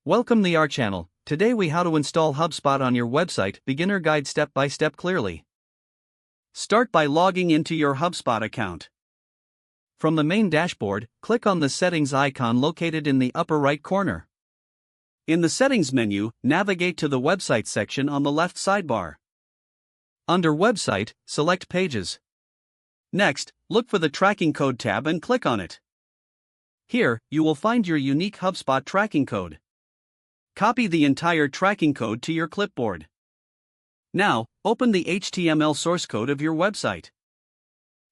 Welcome to our channel. Today we how to install HubSpot on your website, beginner guide step by step clearly. Start by logging into your HubSpot account. From the main dashboard, click on the settings icon located in the upper right corner. In the settings menu, navigate to the website section on the left sidebar. Under website, select pages. Next, look for the tracking code tab and click on it. Here, you will find your unique HubSpot tracking code. Copy the entire tracking code to your clipboard. Now, open the HTML source code of your website.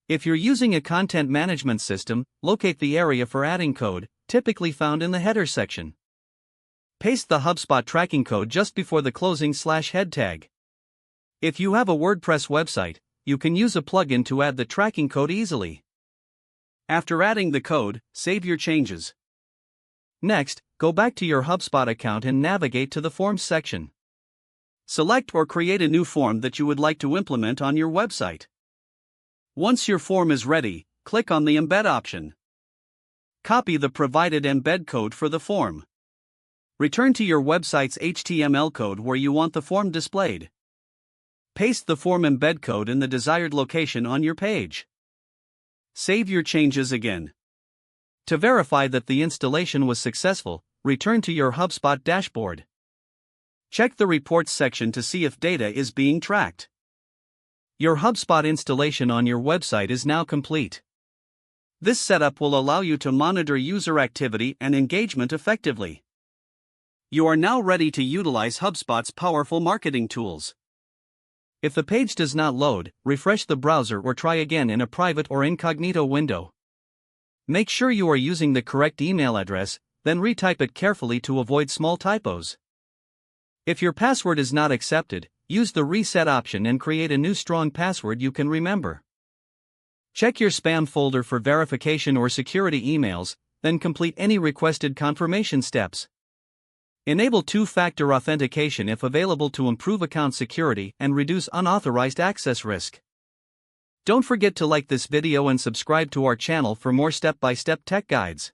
If you're using a content management system, locate the area for adding code, typically found in the header section. Paste the HubSpot tracking code just before the closing /head tag. If you have a WordPress website, you can use a plugin to add the tracking code easily. After adding the code, save your changes. Next, go back to your HubSpot account and navigate to the Forms section. Select or create a new form that you would like to implement on your website. Once your form is ready, click on the Embed option. Copy the provided embed code for the form. Return to your website's HTML code where you want the form displayed. Paste the form embed code in the desired location on your page. Save your changes again. To verify that the installation was successful, return to your HubSpot dashboard. Check the Reports section to see if data is being tracked. Your HubSpot installation on your website is now complete. This setup will allow you to monitor user activity and engagement effectively. You are now ready to utilize HubSpot's powerful marketing tools. If the page does not load, refresh the browser or try again in a private or incognito window. Make sure you are using the correct email address, then retype it carefully to avoid small typos. If your password is not accepted, use the reset option and create a new strong password you can remember. Check your spam folder for verification or security emails, then complete any requested confirmation steps. Enable two-factor authentication if available to improve account security and reduce unauthorized access risk. Don't forget to like this video and subscribe to our channel for more step-by-step tech guides.